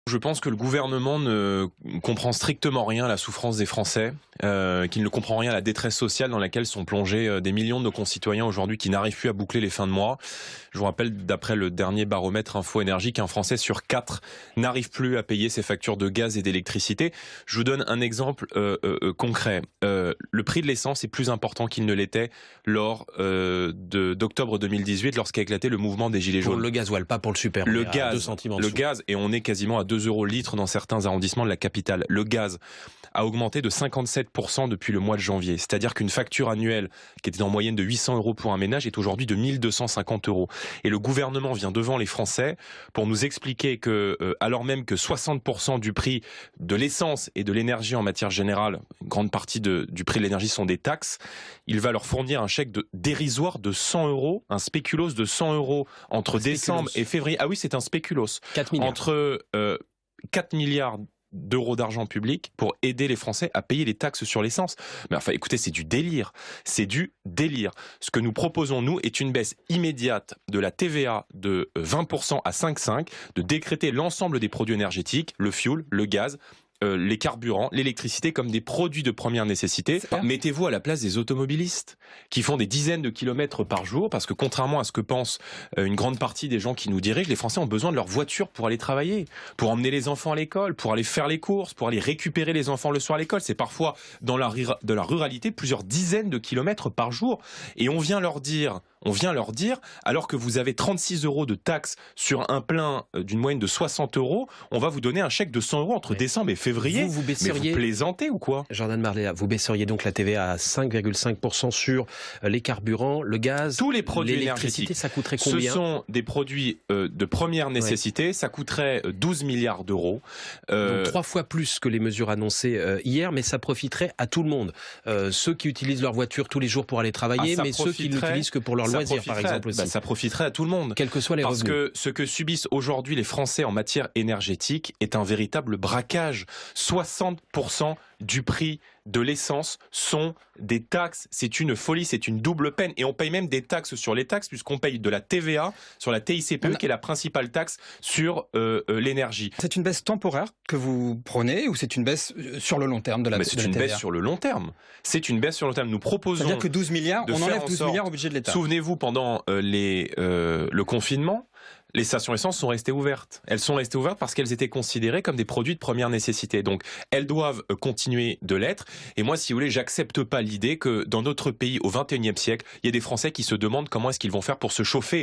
Je pense que le gouvernement ne comprend strictement rien à la souffrance des Français, qu'il ne comprend rien à la détresse sociale dans laquelle sont plongés des millions de nos concitoyens aujourd'hui qui n'arrivent plus à boucler les fins de mois. Je vous rappelle, d'après le dernier baromètre Info Énergie, qu'un Français sur 4 n'arrive plus à payer ses factures de gaz et d'électricité. Je vous donne un exemple concret. Le prix de l'essence est plus important qu'il ne l'était lors d'octobre 2018, lorsqu'a éclaté le mouvement des Gilets jaunes. Pour le gasoil, pas pour le super. Le à gaz, 2 centimes en le dessous. gaz, et on est quasiment à 2 € le litre dans certains arrondissements de la capitale. Le gaz a augmenté de 57% depuis le mois de janvier. C'est-à-dire qu'une facture annuelle qui était en moyenne de 800 € pour un ménage est aujourd'hui de 1250 €. Et le gouvernement vient devant les Français pour nous expliquer que, alors même que 60% du prix de l'essence et de l'énergie en matière générale, une grande partie du prix de l'énergie sont des taxes, il va leur fournir un chèque dérisoire de 100 €, un spéculoos de 100 € entre décembre et février. Ah oui, c'est un spéculoos. 4 milliards. Entre 4 milliards d'euros d'argent public pour aider les Français à payer les taxes sur l'essence. Mais enfin, écoutez, c'est du délire. C'est du délire. Ce que nous proposons, nous, est une baisse immédiate de la TVA de 20% à 5,5%, de décréter l'ensemble des produits énergétiques, le fioul, le gaz, les carburants, l'électricité comme des produits de première nécessité. Mettez-vous à la place des automobilistes qui font des dizaines de kilomètres par jour, parce que contrairement à ce que pense une grande partie des gens qui nous dirigent, les Français ont besoin de leur voiture pour aller travailler, pour emmener les enfants à l'école, pour aller faire les courses, pour aller récupérer les enfants le soir à l'école. C'est parfois dans de la ruralité plusieurs dizaines de kilomètres par jour. Et on vient leur dire, alors que vous avez 36 € de taxes sur un plein d'une moyenne de 60 €, on va vous donner un chèque de 100 € entre décembre et février. Vous baisseriez... Mais vous plaisantez ou quoi? Jordan Marléa, vous baisseriez donc la TVA à 5,5% sur les carburants, le gaz, tous les produits l'électricité, énergétiques. Ça coûterait combien? Ce sont des produits de première nécessité, ça coûterait 12 milliards d'euros. Donc 3 fois plus que les mesures annoncées hier, mais ça profiterait à tout le monde. Ceux qui utilisent leur voiture tous les jours pour aller travailler, mais ceux qui l'utilisent que pour leur loisir, par exemple aussi. Ça profiterait à tout le monde. Quels que soient les revenus. Parce que ce que subissent aujourd'hui les Français en matière énergétique est un véritable braquage. 60% du prix de l'essence sont des taxes. C'est une folie, c'est une double peine. Et on paye même des taxes sur les taxes, puisqu'on paye de la TVA sur la TICPE, qui est la principale taxe sur l'énergie. C'est une baisse temporaire que vous prenez, ou c'est une baisse sur le long terme de la TVA? C'est une baisse sur le long terme. C'est une baisse sur le long terme. Nous proposons... C'est-à-dire que 12 milliards, on enlève 12 milliards au budget de l'État. Souvenez-vous, pendant le confinement, les stations essence sont restées ouvertes. Elles sont restées ouvertes parce qu'elles étaient considérées comme des produits de première nécessité. Donc, elles doivent continuer de l'être. Et moi, si vous voulez, j'accepte pas l'idée que dans notre pays, au XXIe siècle, il y ait des Français qui se demandent comment est-ce qu'ils vont faire pour se chauffer.